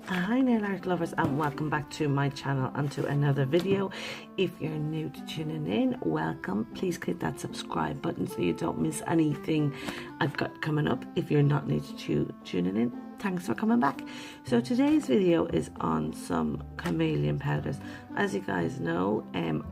Hi nail art lovers, and welcome back to my channel and to another video. If you're new to tuning in, welcome. Please click that subscribe button so you don't miss anything I've got coming up. If you're not new to tuning in, thanks for coming back. So today's video is on some chameleon powders. As you guys know,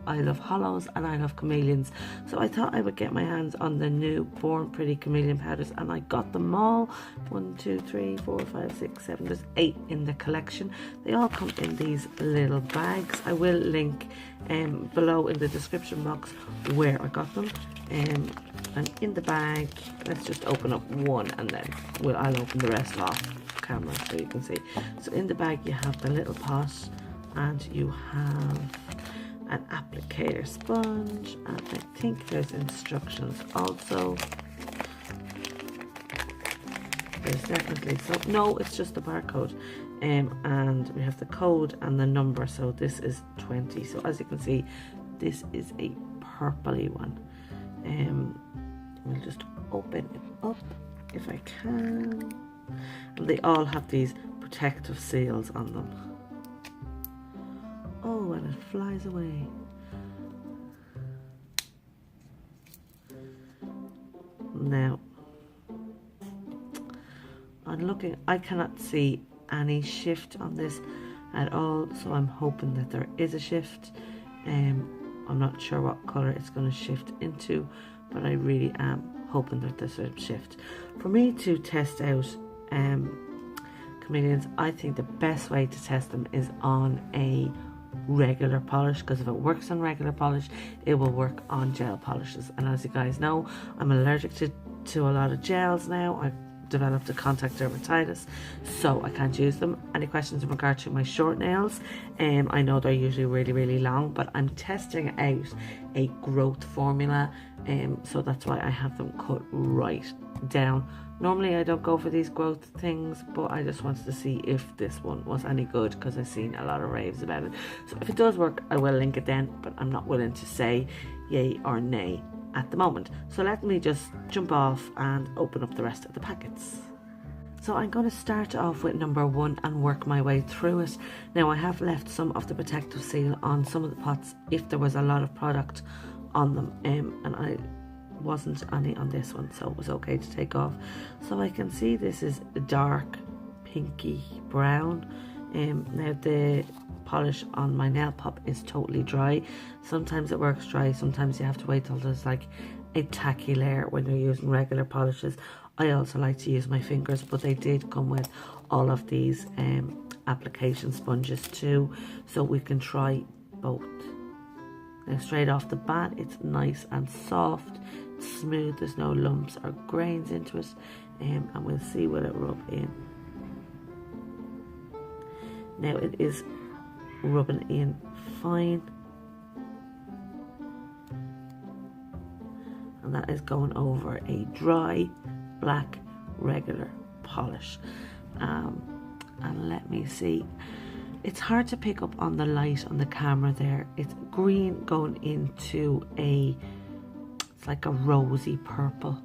I love hollows and I love chameleons, so I thought I would get my hands on the new Born Pretty chameleon powders, and I got them all. 1, 2, 3, 4, 5, 6, 7, there's 8 in the collection. They all come in these little bags. I will link below in the description box where I got them. And in the bag, let's just open up one and then I'll open the rest off camera so you can see. So in the bag you have the little pot, and you have an applicator sponge, and I think there's instructions also. There's definitely some. No, it's just the barcode. And we have the code and the number, so this is 20. So as you can see, this is a purpley one. We'll just open it up if I can. And they all have these protective seals on them. Oh, and it flies away. Now, I'm looking, I cannot see any shift on this at all, so I'm hoping that there is a shift. I'm not sure what colour it's going to shift into, but I really am hoping that there's a shift. For me to test out chameleons, I think the best way to test them is on a regular polish, because if it works on regular polish, it will work on gel polishes. And as you guys know, I'm allergic to a lot of gels now. I've developed a contact dermatitis, so I can't use them. Any questions in regard to my short nails? I know they're usually really long, but I'm testing out a growth formula, so that's why I have them cut right down. Normally I don't go for these growth things, but I just wanted to see if this one was any good, because I've seen a lot of raves about it. So if it does work, I will link it then, but I'm not willing to say yay or nay at the moment. So let me just jump off and open up the rest of the packets. So I'm going to start off with number 1 and work my way through it. Now I have left some of the protective seal on some of the pots if there was a lot of product on them, and I wasn't any on this one, so it was okay to take off. So I can see this is dark pinky brown. Now the polish on my nail pop is totally dry. Sometimes it works dry, sometimes you have to wait till there's like a tacky layer when you're using regular polishes. I also like to use my fingers, but they did come with all of these application sponges too, so we can try both. Now straight off the bat, it's nice and soft, smooth, there's no lumps or grains into it, and we'll see will it rub in. Now it is rubbing in fine, and that is going over a dry black regular polish. And let me see, it's hard to pick up on the light on the camera there. It's green going into it's like a rosy purple.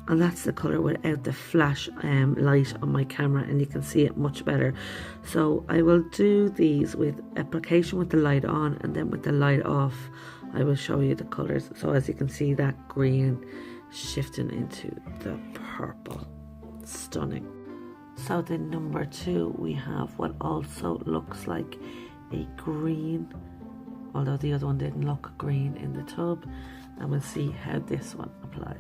And that's the colour without the flash light on my camera, and you can see it much better. So I will do these with application with the light on, and then with the light off I will show you the colours. So as you can see, that green shifting into the purple. Stunning. So then number 2, we have what also looks like a green, although the other one didn't look green in the tub, and we'll see how this one applies.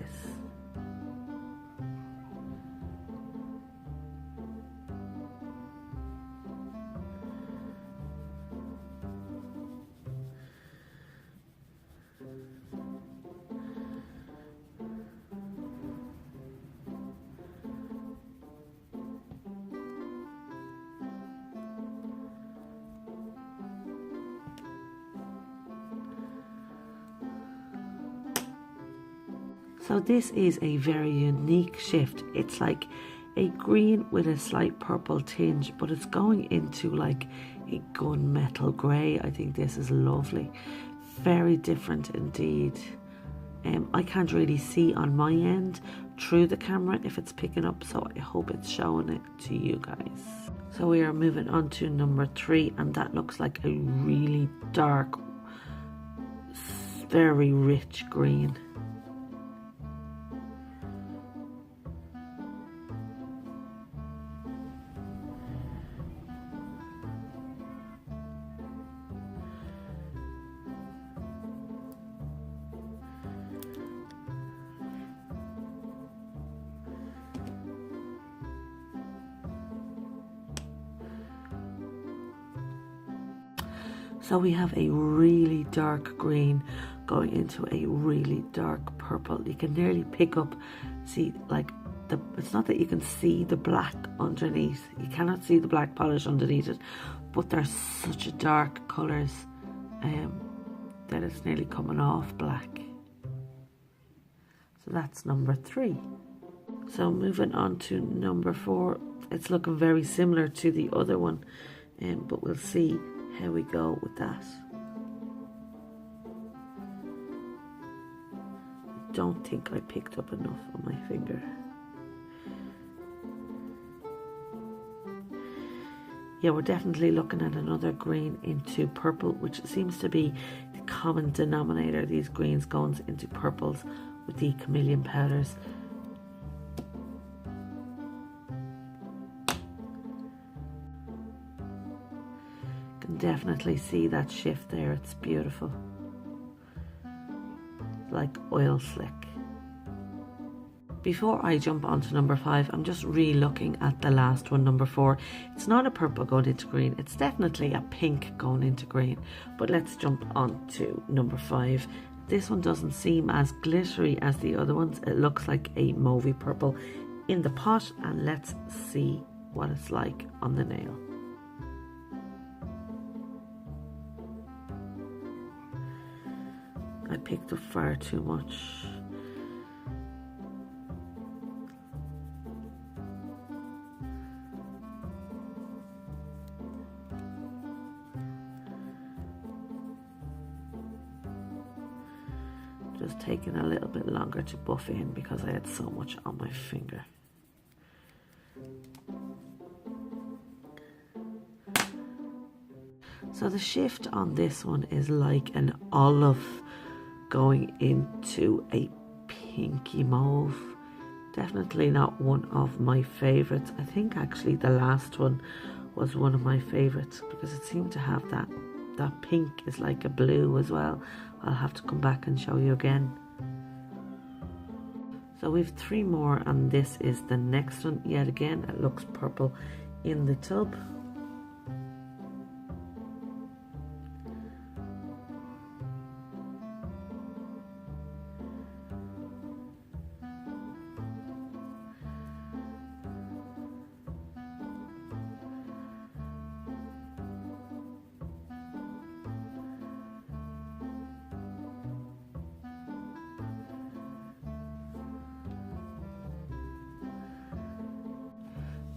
So this is a very unique shift. It's like a green with a slight purple tinge, but it's going into like a gunmetal grey. I think this is lovely. very different indeed. I can't really see on my end through the camera if it's picking up, so I hope it's showing it to you guys. So we are moving on to number 3, and that looks like a really dark, very rich green. So we have a really dark green going into a really dark purple. You can nearly pick up, see, like, it's not that you can see the black underneath. You cannot see the black polish underneath it, but they're such a dark colours that it's nearly coming off black. So that's number 3. So moving on to number 4. It's looking very similar to the other one, but we'll see how we go with that. I don't think I picked up enough on my finger. Yeah, we're definitely looking at another green into purple, which seems to be the common denominator. These greens going into purples with the chameleon powders. Can definitely see that shift there. It's beautiful, like oil slick. Before I jump on to number 5, I'm just re-looking at the last one, number 4. It's not a purple going into green, it's definitely a pink going into green. But let's jump on to number 5. This one doesn't seem as glittery as the other ones. It looks like a mauvey purple in the pot, and let's see what it's like on the nail. I picked up far too much. Just taking a little bit longer to buff in because I had so much on my finger. So the shift on this one is like an olive going into a pinky mauve. Definitely not one of my favourites. I think actually the last one was one of my favourites because it seemed to have that pink is like a blue as well. I'll have to come back and show you again. So we've 3 more, and this is the next one. Yet again, it looks purple in the tub.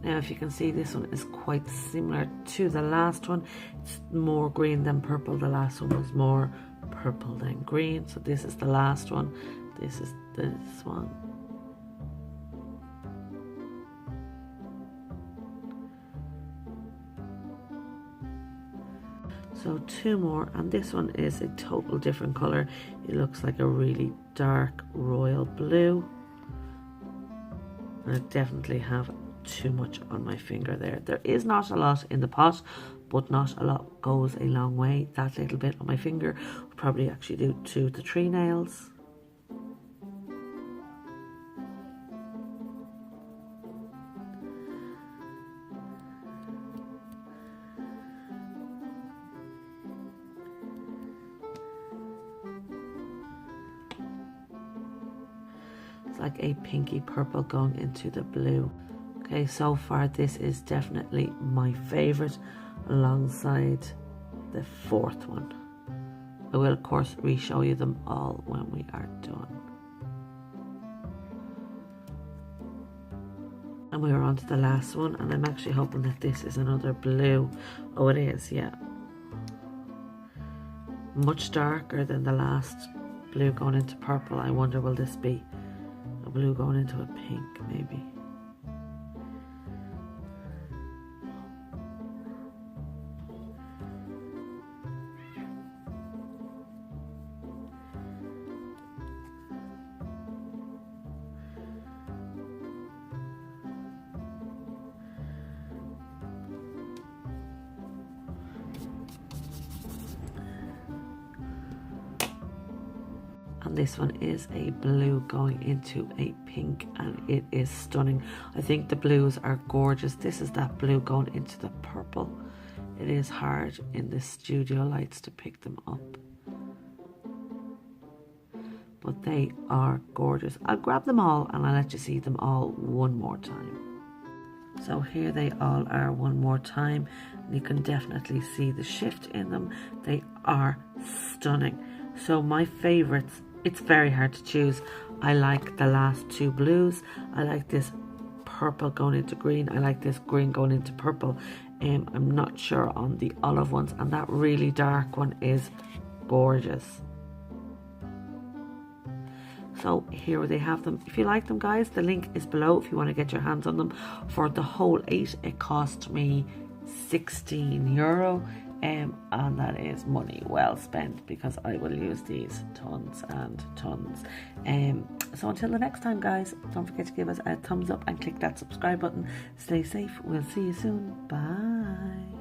Now, if you can see, this one is quite similar to the last one. It's more green than purple. The last one was more purple than green. So this is the last one. This is this one. So 2 more, and this one is a total different color. It looks like a really dark royal blue. And I definitely have too much on my finger there. There is not a lot in the pot, but not a lot goes a long way. That little bit on my finger would probably actually do 2 to 3 nails. It's like a pinky purple going into the blue. Okay, so far this is definitely my favourite alongside the 4th one. I will of course re-show you them all when we are done. And we are on to the last one, and I'm actually hoping that this is another blue. Oh, it is, yeah. much darker than the last blue going into purple. I wonder, will this be a blue going into a pink maybe? And this one is a blue going into a pink, and it is stunning. I think the blues are gorgeous. This is that blue going into the purple. It is hard in the studio lights to pick them up, but they are gorgeous. I'll grab them all and I'll let you see them all one more time. So here they all are one more time. You can definitely see the shift in them. They are stunning. So my favorites, it's very hard to choose. I like the last two blues. I like this purple going into green. I like this green going into purple. I'm not sure on the olive ones, and that really dark one is gorgeous. So here they have them. If you like them, guys, the link is below if you want to get your hands on them. For the whole 8, it cost me €16. And that is money well spent, because I will use these tons and tons. So until the next time, guys, don't forget to give us a thumbs up and click that subscribe button. Stay safe. We'll see you soon. Bye.